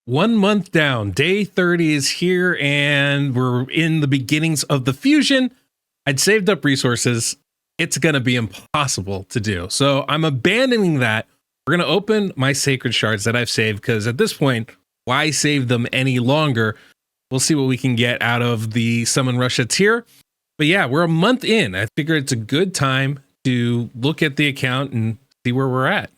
1 month down, day 30 is here, and we're in the beginnings of the fusion. I'd saved up resources. It's going to be impossible to do. So I'm abandoning that. We're going to open my sacred shards that I've saved, because at this point, why save them any longer? We'll see what we can get out of the Summon Rush that's here. But yeah, we're a month in. I figure it's a good time to look at the account and see where we're at.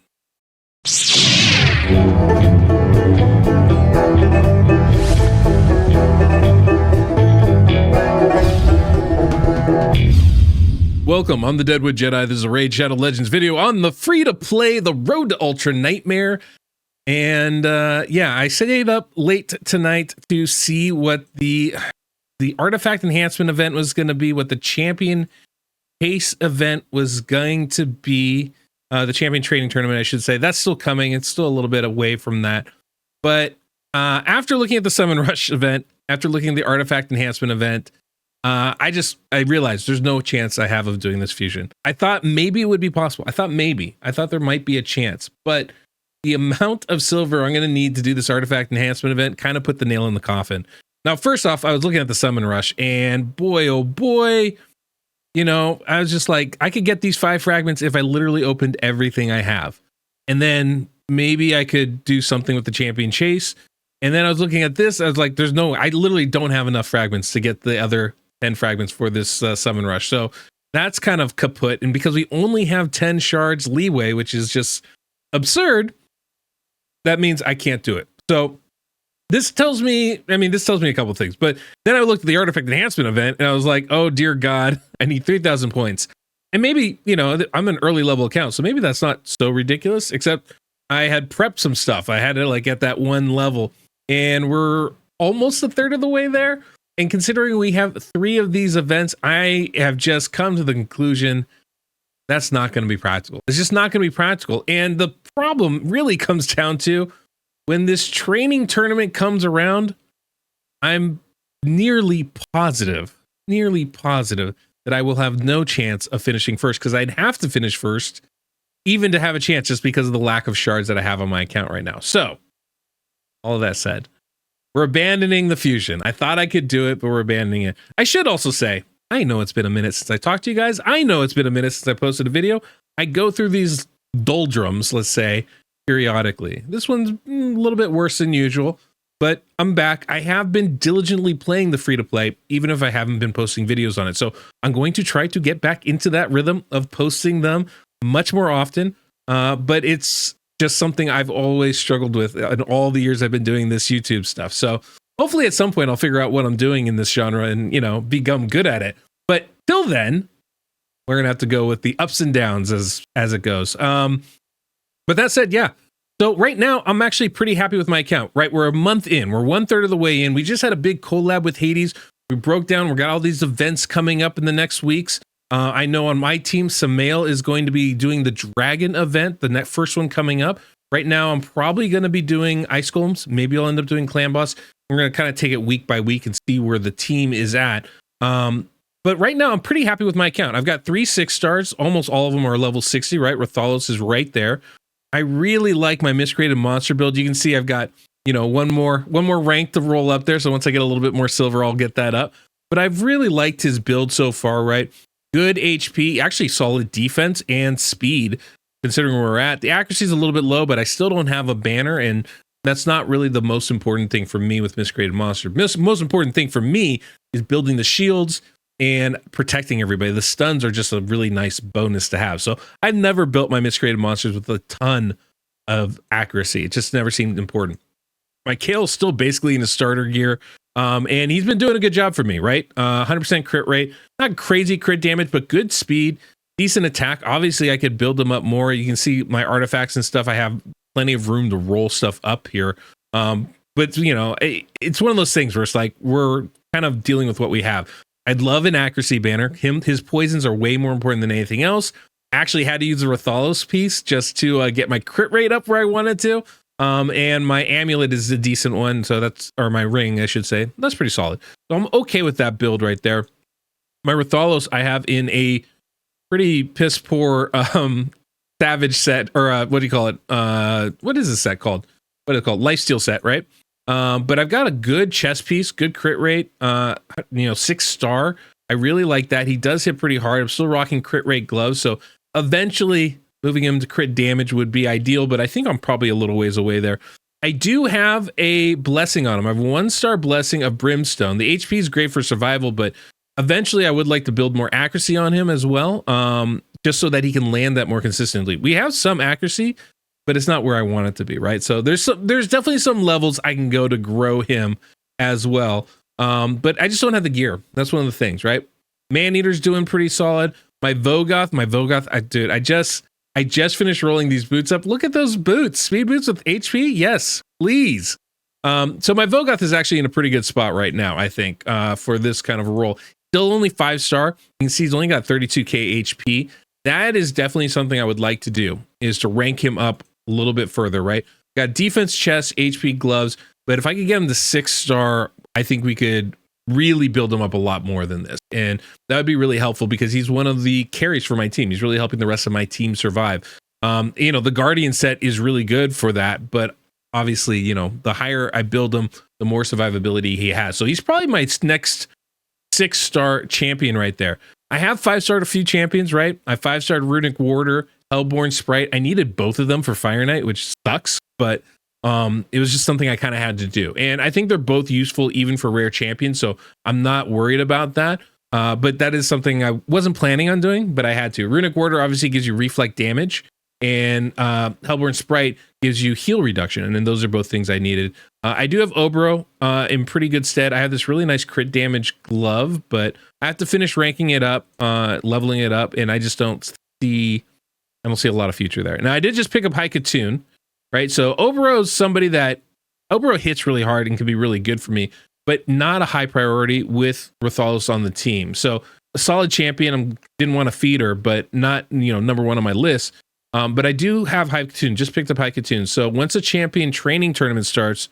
Welcome, I'm the Deadwood Jedi. This is a Raid Shadow Legends video on the free-to-play The Road to Ultra Nightmare. And yeah, I stayed up late tonight to see what the artifact enhancement event was going to be, what the champion case event was going to be, the champion training tournament, I should say. That's still coming. It's still a little bit away from that. But after looking at the Summon Rush event, after looking at the artifact enhancement event, I realized there's no chance I have of doing this fusion. I thought maybe it would be possible. I thought there might be a chance, but the amount of silver I'm going to need to do this artifact enhancement event kind of put the nail in the coffin. Now, first off, I was looking at the Summon Rush, and boy, oh boy, you know, I was just like, I could get these 5 fragments if I literally opened everything I have. And then maybe I could do something with the champion chase. And then I was looking at this, I was like, I literally don't have enough fragments to get the other 10 fragments for this Summon Rush. So that's kind of kaput. And because we only have 10 shards leeway, which is just absurd, that means I can't do it. So this tells me a couple of things. But then I looked at the artifact enhancement event and I was like, oh dear God, I need 3,000 points. And maybe, you know, I'm an early level account, so maybe that's not so ridiculous, except I had prepped some stuff. I had to like at that one level, and we're almost a third of the way there. And considering we have 3 of these events, I have just come to the conclusion that's not going to be practical. It's just not going to be practical. And the problem really comes down to when this training tournament comes around, I'm nearly positive that I will have no chance of finishing first, because I'd have to finish first even to have a chance, just because of the lack of shards that I have on my account right now. So all of that said, we're abandoning the fusion. I thought I could do it, but we're abandoning it. I should also say, I know it's been a minute since I talked to you guys. I know it's been a minute since I posted a video. I go through these doldrums, let's say, periodically. This one's a little bit worse than usual, but I'm back. I have been diligently playing the free-to-play, even if I haven't been posting videos on it. So I'm going to try to get back into that rhythm of posting them much more often, but it's just something I've always struggled with in all the years I've been doing this YouTube stuff. So hopefully at some point I'll figure out what I'm doing in this genre and, you know, become good at it. But till then, we're going to have to go with the ups and downs as it goes. But that said, yeah. So right now I'm actually pretty happy with my account, right? We're a month in, we're 1/3 of the way in. We just had a big collab with Hades. We broke down, we got all these events coming up in the next weeks. I know on my team, Samael is going to be doing the Dragon event, the next first one coming up. Right now, I'm probably going to be doing Ice Golems. Maybe I'll end up doing Clan Boss. We're going to kind of take it week by week and see where the team is at. But right now, I'm pretty happy with my account. I've got 3 6-stars. Almost all of them are level 60, right? Rathalos is right there. I really like my Miscreated Monster build. You can see I've got, you know, one more rank to roll up there. So once I get a little bit more silver, I'll get that up. But I've really liked his build so far, right? Good HP, actually solid defense and speed, considering where we're at. The accuracy is a little bit low, but I still don't have a banner, and that's not really the most important thing for me with Miscreated Monster. Most important thing for me is building the shields and protecting everybody. The stuns are just a really nice bonus to have. So I've never built my Miscreated Monsters with a ton of accuracy. It just never seemed important. My Kale's still basically in a starter gear. And he's been doing a good job for me, right? 100% crit rate, not crazy crit damage, but good speed, decent attack. Obviously, I could build them up more. You can see my artifacts and stuff. I have plenty of room to roll stuff up here. But, you know, it's one of those things where it's like we're kind of dealing with what we have. I'd love an accuracy banner. His poisons are way more important than anything else. Actually had to use the Rathalos piece just to get my crit rate up where I wanted to. And my amulet is a decent one, so or my ring, I should say. That's pretty solid. So I'm okay with that build right there. My Rathalos I have in a pretty piss poor savage set, or what do you call it? What is this set called? What is it called? Lifesteal set, right? But I've got a good chess piece, good crit rate, 6-star. I really like that. He does hit pretty hard. I'm still rocking crit rate gloves, so eventually moving him to crit damage would be ideal, but I think I'm probably a little ways away there. I do have a blessing on him. I have a 1-star blessing of Brimstone. The HP is great for survival, but eventually I would like to build more accuracy on him as well, just so that he can land that more consistently. We have some accuracy, but it's not where I want it to be, right? So there's definitely some levels I can go to grow him as well. But I just don't have the gear. That's one of the things, right? Maneater's doing pretty solid. My Vogoth, I just finished rolling these boots up. Look at those boots. Speed boots with HP? Yes, please. So my Vogoth is actually in a pretty good spot right now, I think, for this kind of a roll. Still only 5-star. You can see he's only got 32k HP. That is definitely something I would like to do, is to rank him up a little bit further, right? Got defense, chest, HP, gloves. But if I could get him to 6-star, I think we could really build him up a lot more than this. And that would be really helpful because he's one of the carries for my team. He's really helping the rest of my team survive. The Guardian set is really good for that, but obviously, the higher I build him, the more survivability he has. So he's probably my next 6-star champion right there. I have 5-starred a few champions, right? I 5-starred Runic Warder, Hellborn Sprite. I needed both of them for Fire Knight, which sucks, but it was just something I kind of had to do. And I think they're both useful even for rare champions, so I'm not worried about that. But that is something I wasn't planning on doing, but I had to. Runic Warder obviously gives you reflect damage, and Hellborn Sprite gives you heal reduction, and then those are both things I needed. I do have Obro in pretty good stead. I have this really nice crit damage glove, but I have to finish ranking it up, leveling it up, and I don't see a lot of future there. Now, I did just pick up Haikatoon, right? So Obro is somebody that Obro hits really hard and can be really good for me, but not a high priority with Rathalos on the team. So a solid champion. I didn't want to feed her, but not number one on my list. But I do have Haikatoon. Just picked up Haikatoon. So once a champion training tournament starts,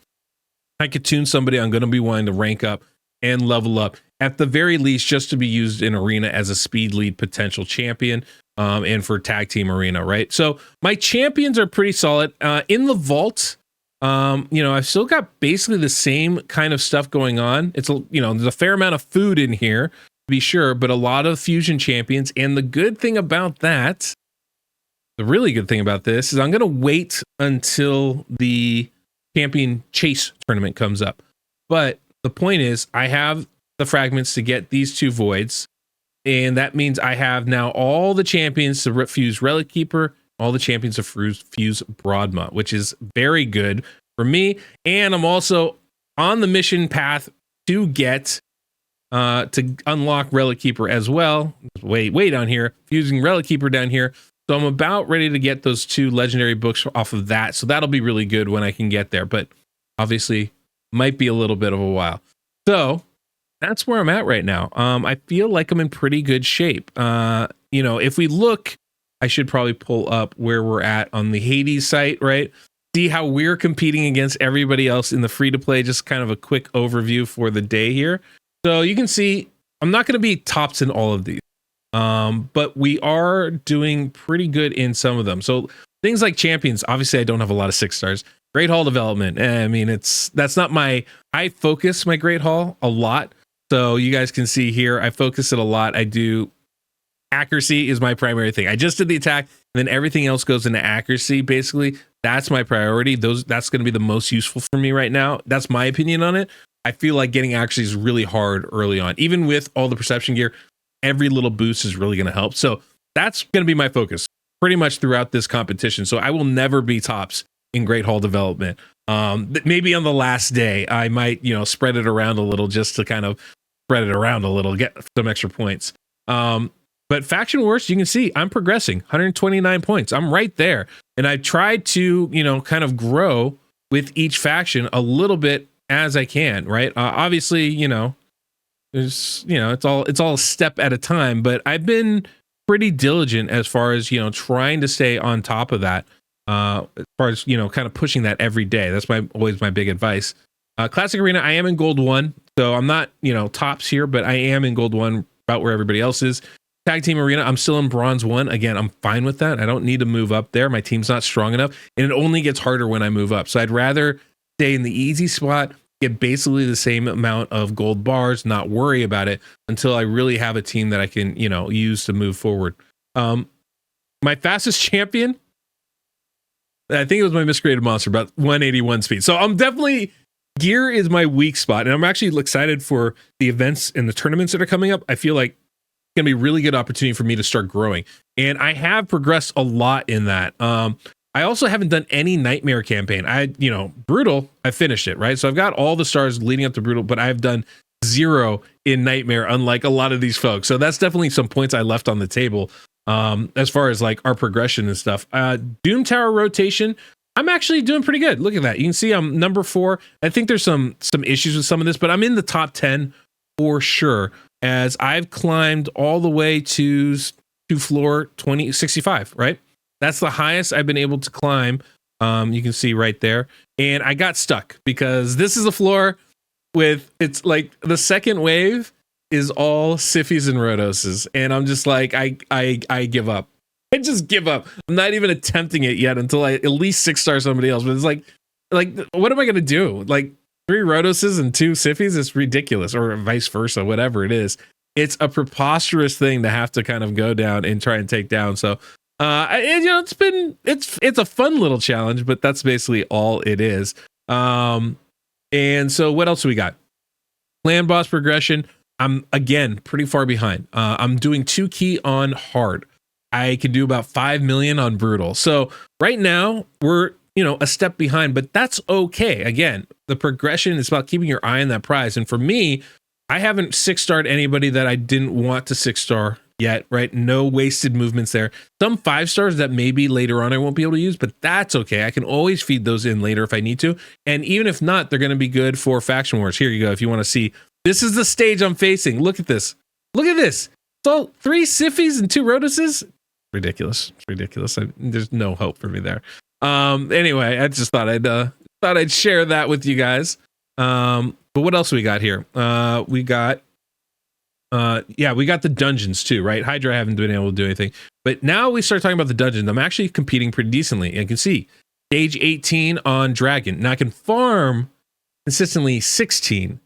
Haikatoon somebody I'm going to be wanting to rank up and level up at the very least, just to be used in arena as a speed lead potential champion. And for tag team arena, right? So my champions are pretty solid. In the vault, I've still got basically the same kind of stuff going on. It's there's a fair amount of food in here, to be sure, but a lot of fusion champions. And the good thing about that, the really good thing about this, is I'm going to wait until the champion chase tournament comes up. But the point is, I have the fragments to get these 2 voids. And that means I have now all the champions to fuse Relic Keeper, all the champions to fuse Broadma, which is very good for me. And I'm also on the mission path to get to unlock Relic Keeper as well. Way down here, fusing Relic Keeper down here. So I'm about ready to get those 2 legendary books off of that. So that'll be really good when I can get there. But obviously, might be a little bit of a while. So that's where I'm at right now. I feel like I'm in pretty good shape. If we look, I should probably pull up where we're at on the Hades site, right? See how we're competing against everybody else in the free-to-play. Just kind of a quick overview for the day here. So you can see I'm not going to be tops in all of these, but we are doing pretty good in some of them. So things like champions, obviously I don't have a lot of 6-stars. Great Hall development. That's not I focus my Great Hall a lot. So you guys can see here, I focus it a lot. I do accuracy is my primary thing. I just did the attack, and then everything else goes into accuracy. Basically, that's my priority. That's going to be the most useful for me right now. That's my opinion on it. I feel like getting accuracy is really hard early on. Even with all the perception gear, every little boost is really going to help. So that's going to be my focus pretty much throughout this competition. So I will never be tops in Great Hall development. Maybe on the last day, I might, spread it around a little just to kind of spread it around a little, get some extra points. But Faction Wars, you can see I'm progressing 129 points. I'm right there. And I tried to, kind of grow with each faction a little bit as I can, right? Obviously, there's, it's all a step at a time, but I've been pretty diligent as far as, trying to stay on top of that. As far as kind of pushing that every day. That's always my big advice. Classic Arena, I am in Gold 1, so I'm not tops here, but I am in Gold 1, about where everybody else is. Tag Team Arena, I'm still in Bronze 1. Again, I'm fine with that. I don't need to move up there. My team's not strong enough, and it only gets harder when I move up. So I'd rather stay in the easy spot, get basically the same amount of gold bars, not worry about it until I really have a team that I can, use to move forward. My fastest champion, I think it was my Miscreated Monster, about 181 speed. So I'm definitely, gear is my weak spot. And I'm actually excited for the events and the tournaments that are coming up. I feel like it's going to be a really good opportunity for me to start growing. And I have progressed a lot in that. I also haven't done any Nightmare campaign. Brutal, I finished it, right? So I've got all the stars leading up to Brutal, but I've done 0 in Nightmare, unlike a lot of these folks. So that's definitely some points I left on the table as far as like our progression and stuff. Doom Tower rotation, I'm actually doing pretty good. Look at that. You can see I'm number 4. I think there's some issues with some of this, but I'm in the top 10 for sure, as I've climbed all the way to floor 65, right? That's the highest I've been able to climb. You can see right there. And I got stuck because this is a floor with, it's like the second wave is all Siffies and Rhodoses. And I'm just like, I give up. I just give up. I'm not even attempting it yet until I at least 6-star somebody else. But it's like, what am I going to do? Like 3 Rhodoses and 2 Siffies? It's ridiculous, or vice versa, whatever it is. It's a preposterous thing to have to kind of go down and try and take down. So, it's a fun little challenge, but that's basically all it is. And so what else do we got? Clan boss progression. I'm again pretty far behind. I'm doing 2 key on hard. I can do about 5 million on brutal. So right now we're, a step behind, but that's okay. Again, the progression is about keeping your eye on that prize. And for me, I haven't 6-starred anybody that I didn't want to 6-star yet, right? No wasted movements there. Some 5-stars that maybe later on I won't be able to use, but that's okay. I can always feed those in later if I need to. And even if not, they're going to be good for faction wars. Here you go. If you want to see, this is the stage I'm facing. Look at this. Look at this. So 3 Siffies and 2 Rhodoses. Ridiculous. It's ridiculous. There's no hope for me there. Anyway, I just thought I'd share that with you guys. But what else we got here? We got the dungeons too, right? Hydra, I haven't been able to do anything, but now we start talking about the dungeons. I'm actually competing pretty decently. And you can see stage 18 on Dragon. Now I can farm consistently 16,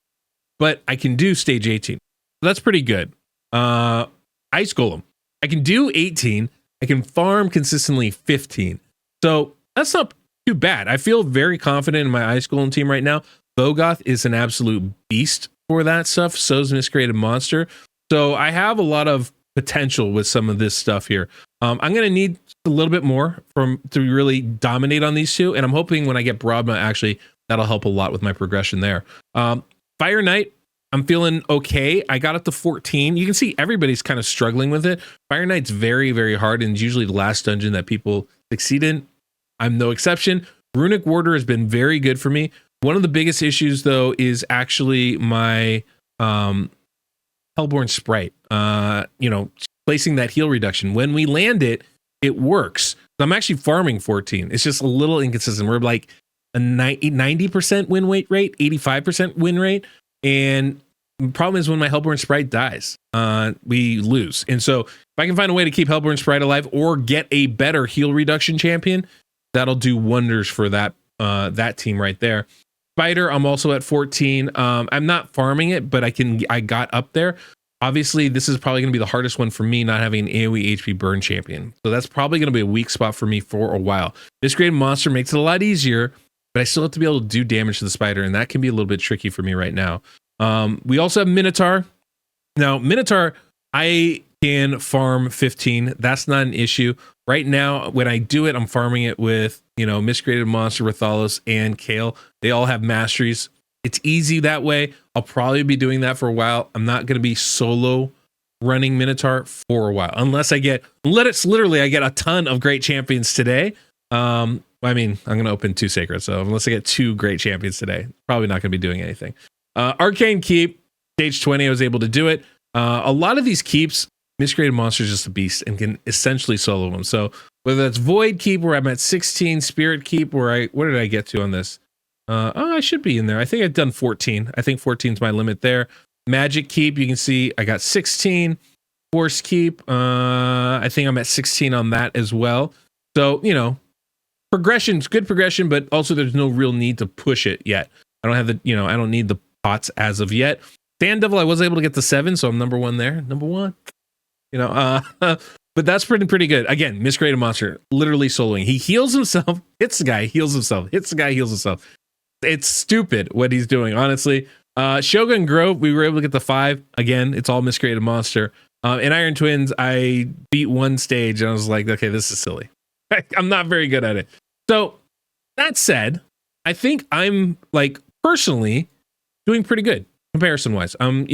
but I can do stage 18. So that's pretty good. Ice Golem, I can do 18. I can farm consistently 15. So that's not too bad. I feel very confident in my Ice Golem team right now. Bogoth is an absolute beast for that stuff. So is Miscreated Monster. So I have a lot of potential with some of this stuff here. I'm going to need a little bit more to really dominate on these 2. And I'm hoping when I get Broadma, actually, that'll help a lot with my progression there. Fire Knight, I'm feeling okay. I got up to 14. You can see everybody's kind of struggling with it. Fire Knight's very, very hard, and it's usually the last dungeon that people succeed in. I'm no exception. Runic Warder has been very good for me. One of the biggest issues, though, is actually my Hellborn Sprite. Placing that heal reduction. When we land it, it works. I'm actually farming 14. It's just a little inconsistent. We're like a 90% win rate, 85% win rate. And the problem is when my Hellborn Sprite dies, we lose. And so if I can find a way to keep Hellborn Sprite alive or get a better heal reduction champion, that'll do wonders for that team right there. Spider, I'm also at 14. I'm not farming it, but I got up there. Obviously, this is probably going to be the hardest one for me, not having an AoE HP burn champion. So that's probably going to be a weak spot for me for a while. This Great Monster makes it a lot easier, but I still have to be able to do damage to the spider, and that can be a little bit tricky for me right now. We also have Minotaur. Now, Minotaur, I can farm 15. That's not an issue. Right now, when I do it, I'm farming it with, Miscreated Monster, Rathalos, and Kale. They all have masteries. It's easy that way. I'll probably be doing that for a while. I'm not going to be solo running Minotaur for a while, unless I get a ton of great champions today. I'm going to open 2 sacred, so unless I get 2 great champions today, probably not going to be doing anything. Arcane Keep, stage 20, I was able to do it. A lot of these keeps, Miscreated Monster is just a beast and can essentially solo them. So whether that's Void Keep, where I'm at 16, Spirit Keep, what did I get to on this? I should be in there. I think I've done 14. I think 14 is my limit there. Magic Keep, you can see I got 16. Force Keep, I think I'm at 16 on that as well. So, progression's good progression, but also there's no real need to push it yet. I don't have the, I don't need the pots as of yet. Sand Devil, I was able to get to 7, so I'm number 1 there. Number 1. But that's pretty good. Again, miscreated monster, literally soloing. He heals himself, hits the guy, heals himself, hits the guy, heals himself. It's stupid what he's doing, honestly. Shogun Grove, we were able to get the 5. Again, it's all miscreated monster. In Iron Twins, I beat one stage and I was like, okay, this is silly. I'm not very good at it. So that said, I think I'm like personally doing pretty good comparison wise. I don't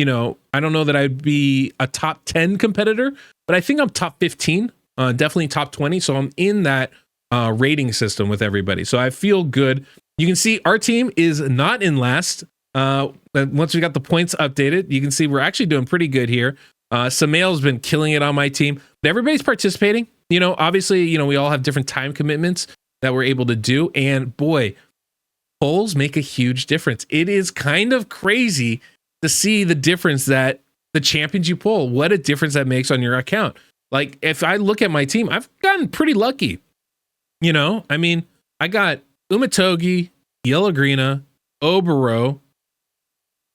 know that I'd be a top 10 competitor, but I think I'm top 15, definitely top 20. So I'm in that rating system with everybody. So I feel good. You can see our team is not in last. Once we got the points updated, you can see we're actually doing pretty good here. Samael's been killing it on my team, but everybody's participating. Obviously, we all have different time commitments that we're able to do. And boy, polls make a huge difference. It is kind of crazy to see the difference that the champions you pull, what a difference that makes on your account. Like if I look at my team, I've gotten pretty lucky. I got Umatogi, Yellowgreenna, Obero,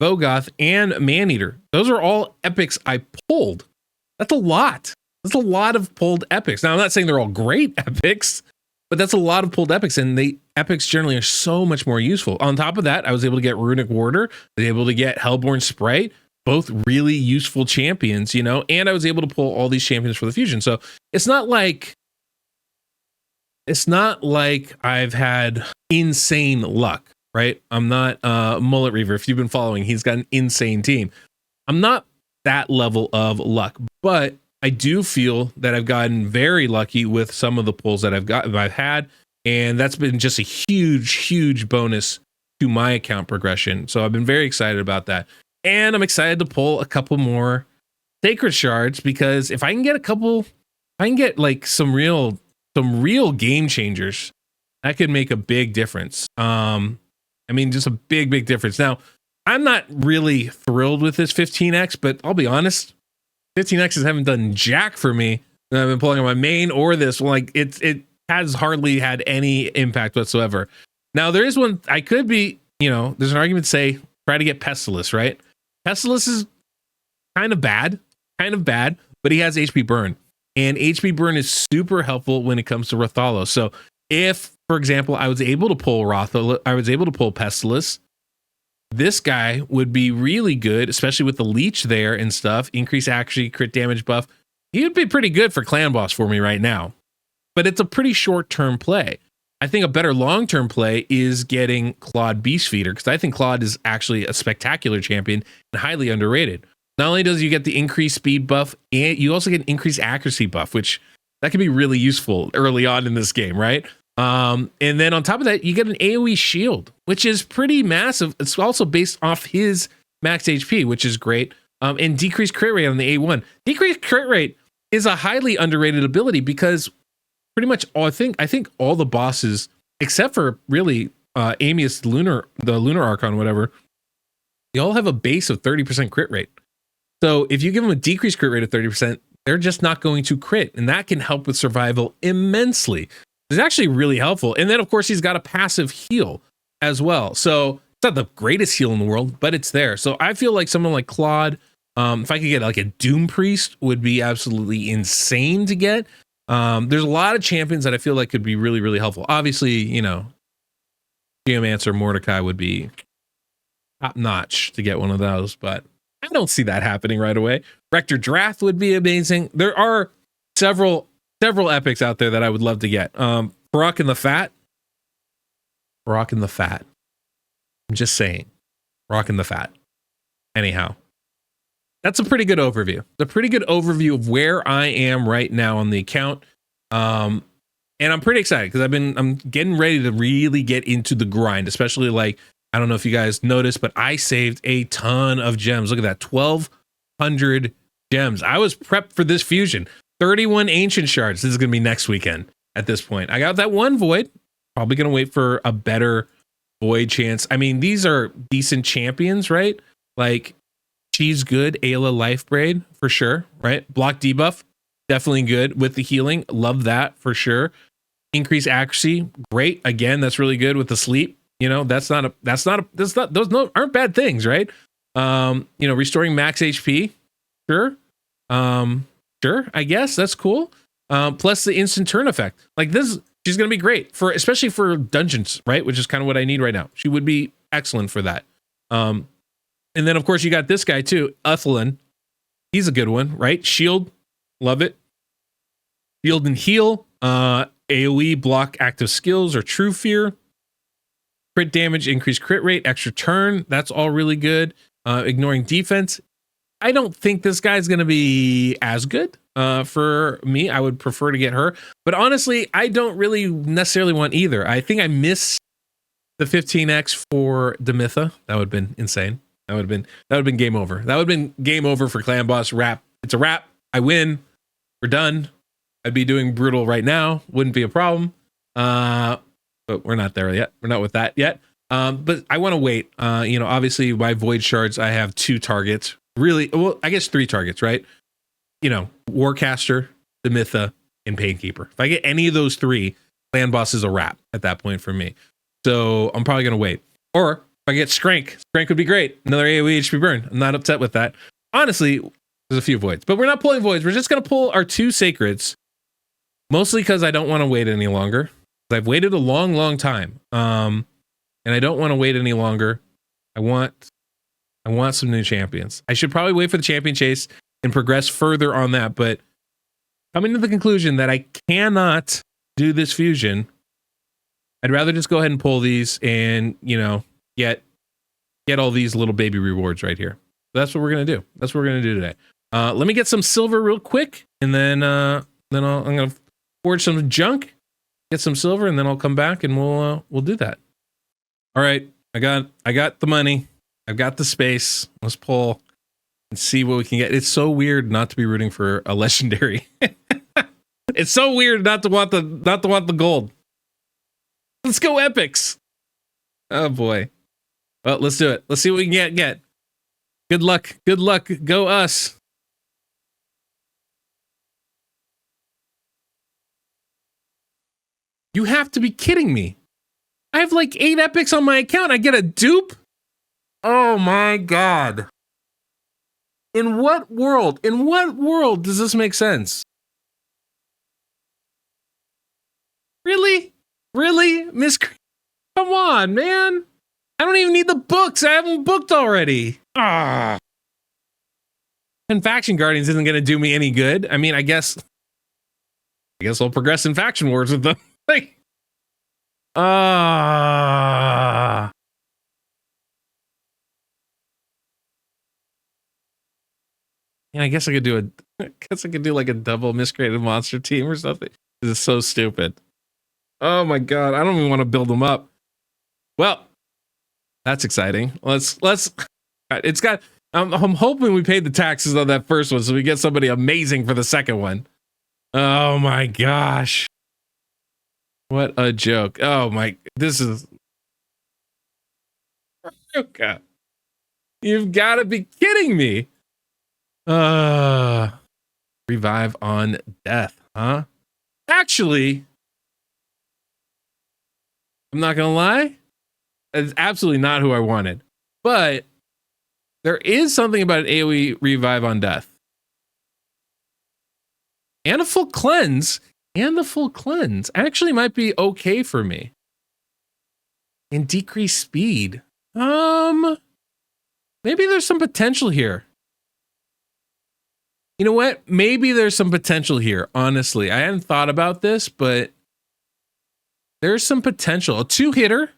Vogoth, and Maneater. Those are all epics I pulled. That's a lot. That's a lot of pulled epics. Now, I'm not saying they're all great epics, but that's a lot of pulled epics, and the epics generally are so much more useful. On top of that, I was able to get Runic Warder, I was able to get Hellborn Sprite, both really useful champions, and I was able to pull all these champions for the fusion. So it's not like I've had insane luck, right? I'm not Mullet Reaver. If you've been following, he's got an insane team. I'm not that level of luck, but I do feel that I've gotten very lucky with some of the pulls that I've had, and that's been just a huge bonus to my account progression. So I've been very excited about that, and I'm excited to pull a couple more Sacred Shards, because if I can get like some real game changers, that could make a big difference. Just a big difference. Now, I'm not really thrilled with this 15x, but I'll be honest, 15x's haven't done jack for me. I've been pulling on my main or this. Like it has hardly had any impact whatsoever. Now there is one I could be, there's an argument to say try to get Pestilus, right? Pestilus is kind of bad, but he has HP burn. And HP burn is super helpful when it comes to Rathalos. So if, for example, I was able to pull Pestilus, this guy would be really good, especially with the leech there and stuff. Increase accuracy, crit damage buff. He would be pretty good for clan boss for me right now. But it's a pretty short-term play. I think a better long-term play is getting Claude Beastfeeder, because I think Claude is actually a spectacular champion and highly underrated. Not only does you get the increased speed buff, and you also get an increased accuracy buff, which that can be really useful early on in this game, right? And then on top of that, you get an AoE shield, which is pretty massive. It's also based off his max HP, which is great. And decreased crit rate on the A1. Decreased crit rate is a highly underrated ability, because pretty much all, I think all the bosses, except for really Amius the Lunar Archon, whatever, they all have a base of 30% crit rate. So if you give them a decreased crit rate of 30%, they're just not going to crit. And that can help with survival immensely. It's actually really helpful. And then, of course, he's got a passive heal as well. So it's not the greatest heal in the world, but it's there. So I feel like someone like Claude, if I could get like a Doom Priest, would be absolutely insane to get. There's a lot of champions that I feel like could be really helpful. Obviously, Geomancer Mordecai would be top notch to get one of those, but I don't see that happening right away. Rector Drath would be amazing. There are several epics out there that I would love to get. Brock and the Fat. I'm just saying. Brock and the Fat. Anyhow, that's a pretty good overview. It's a pretty good overview of where I am right now on the account. And I'm pretty excited because I'm getting ready to really get into the grind, especially like, I don't know if you guys noticed, but I saved a ton of gems. Look at that, 1,200 gems. I was prepped for this fusion. 31 ancient shards. This is going to be next weekend at this point. I got that one void. Probably going to wait for a better void chance. I mean, these are decent champions, right? Like, she's good. Ayla Lifebraid for sure, right? Block debuff, definitely good with the healing. Love that for sure. Increase accuracy, great. Again, that's really good with the sleep. You know, those aren't bad things, right? You know, restoring max HP, sure. Sure, I guess that's cool. Plus the instant turn effect. Like this, she's gonna be great for, especially for dungeons, right? Which is kind of what I need right now. She would be excellent for that. And then of course you got this guy too, Ethelyn. He's a good one, right? Shield, love it. Shield and heal. AoE block active skills or true fear. Crit damage, increased crit rate, extra turn. That's all really good. Ignoring defense. I don't think this guy's going to be as good for me. I would prefer to get her. But honestly, I don't really necessarily want either. I think I miss the 15x for Demitha. That would have been insane. That would have been game over. That would have been game over for Clan Boss. Wrap. It's a wrap. I win. We're done. I'd be doing brutal right now. Wouldn't be a problem. But we're not there yet. We're not with that yet. But I want to wait. You know, obviously my Void Shards, I have 2 targets. Really, well, I guess 3 targets, right? You know, Warcaster, Demitha, and Painkeeper. If I get any of those 3, Clan Boss is a wrap at that point for me. So I'm probably going to wait. Or if I get Skrank would be great. Another AoE HP burn. I'm not upset with that. Honestly, there's a few voids, but we're not pulling voids. We're just going to pull our 2 sacreds, mostly because I don't want to wait any longer. I've waited a long, long time. And I don't want to wait any longer. I want some new champions. I should probably wait for the champion chase and progress further on that, but coming to the conclusion that I cannot do this fusion, I'd rather just go ahead and pull these and, you know, get all these little baby rewards right here. So that's what we're going to do. That's what we're going to do today. Let me get some silver real quick, and then I'm going to forge some junk, get some silver, and then I'll come back and we'll do that. All right. I got the money. I've got the space. Let's pull and see what we can get. It's so weird not to be rooting for a legendary. It's so weird not to want the gold. Let's go epics. Oh boy. Well, let's do it. Let's see what we can get. Good luck. Good luck. Go us. You have to be kidding me. I have like 8 epics on my account. I get a dupe? Oh my god. In what world? In what world does this make sense? Really? Really? Miss, come on, man. I don't even need the books. I have them booked already. Ah. And Faction Guardians isn't going to do me any good. I mean, I guess I'll progress in Faction Wars with them. Like, and I guess I could do like a double miscreated monster team or something. This is so stupid. Oh my god, I don't even want to build them up. Well, that's exciting. Let's it's got I'm hoping we paid the taxes on that first one so we get somebody amazing for the second one. Oh my gosh. What a joke. Oh my, this is okay. You've got to be kidding me. Revive on death, huh? Actually, I'm not gonna lie, it's absolutely not who I wanted. But there is something about an AoE revive on death. And a full cleanse. And the full cleanse actually might be okay for me. And decrease speed. Maybe there's some potential here. You know what? Maybe there's some potential here. Honestly, I hadn't thought about this, but there's some potential. A 2-hitter.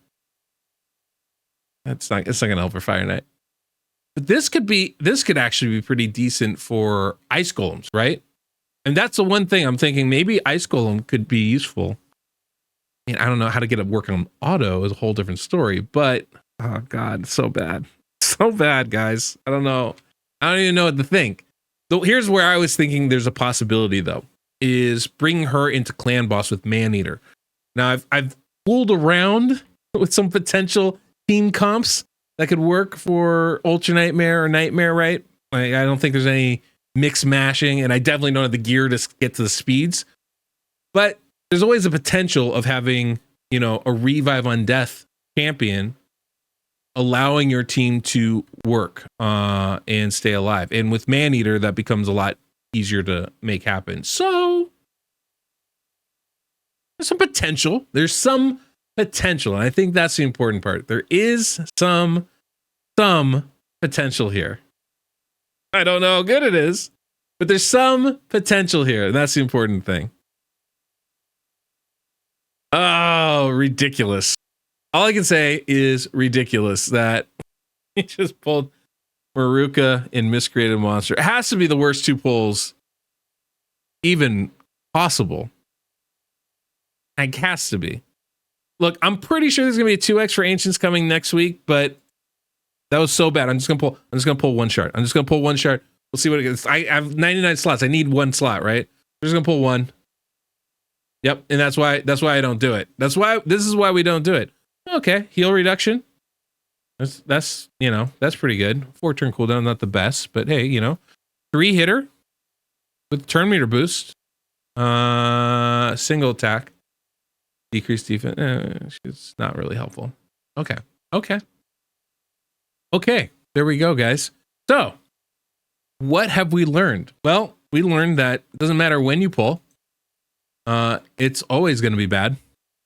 It's not gonna help for Fire Knight. But this could actually be pretty decent for Ice Golems, right? And that's the one thing I'm thinking, maybe Ice Golem could be useful. And I don't know how to get it working on auto is a whole different story, but oh god, so bad. So bad, guys. I don't know. I don't even know what to think. So here's where I was thinking there's a possibility though, is bringing her into Clan Boss with Maneater. Now I've fooled around with some potential team comps that could work for Ultra Nightmare or Nightmare, right? I don't think there's any mix mashing, and I definitely don't have the gear to get to the speeds. But there's always a potential of having, a revive on death champion allowing your team to work and stay alive. And with Maneater, that becomes a lot easier to make happen. So there's some potential. There's some potential. And I think that's the important part. There is some potential here. I don't know how good it is, but there's some potential here. And that's the important thing. Oh, ridiculous. All I can say is ridiculous that he just pulled Maruka and Miscreated Monster. It has to be the worst 2 pulls even possible. It has to be. Look, I'm pretty sure there's going to be a 2x for Ancients coming next week, but that was so bad. I'm just going to pull one shard. We'll see what it gets. I have 99 slots. I need 1 slot, right? I'm just going to pull 1. Yep, and that's why I don't do it. This is why we don't do it. Okay, heal reduction. That's pretty good. 4-turn cooldown, not the best, but hey, 3 hitter with turn meter boost. Single attack. Decreased defense. It's not really helpful. Okay. There we go, guys. So, what have we learned? Well, we learned that it doesn't matter when you pull. It's always going to be bad.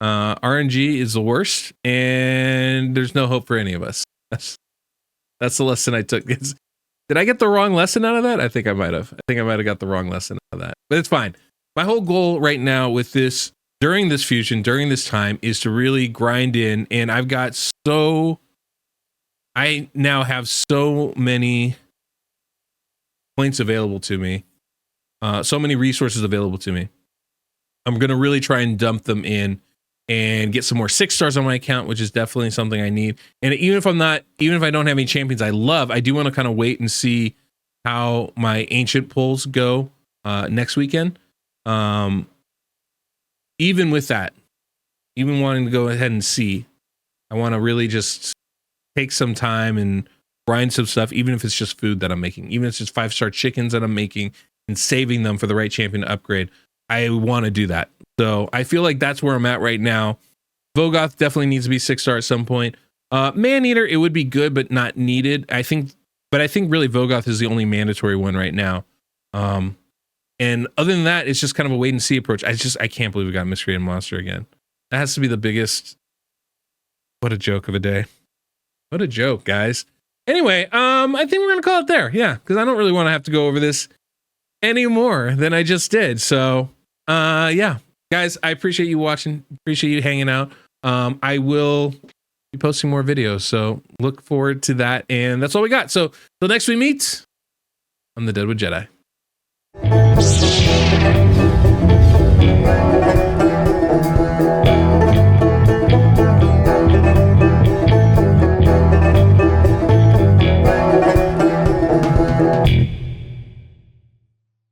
RNG is the worst, and there's no hope for any of us. That's the lesson I took. Did I get the wrong lesson out of that? I think I might have. Got the wrong lesson out of that, but it's fine. My whole goal right now with this, during this fusion, during this time, is to really grind in, and I now have so many points available to me, so many resources available to me. I'm going to really try and dump them in and get some more 6 stars on my account, which is definitely something I need. And even if I don't have any champions I love, I do want to kind of wait and see how my ancient pulls go next weekend. Even with that, even wanting to go ahead and see, I want to really just take some time and grind some stuff, even if it's just food that I'm making, even if it's just 5-star chickens that I'm making and saving them for the right champion to upgrade. I want to do that. So I feel like that's where I'm at right now. Vogoth definitely needs to be 6-star at some point. Maneater, it would be good, but not needed. I think really Vogoth is the only mandatory one right now. And other than that, it's just kind of a wait and see approach. I can't believe we got Miscreated Monster again. That has to be the biggest. What a joke of a day. What a joke, guys. Anyway, I think we're going to call it there. Yeah, because I don't really want to have to go over this any more than I just did. So, yeah, guys, I appreciate you watching. Appreciate you hanging out. I will be posting more videos, so look forward to that. And that's all we got. So, till next we meet, I'm the Deadwood Jedi.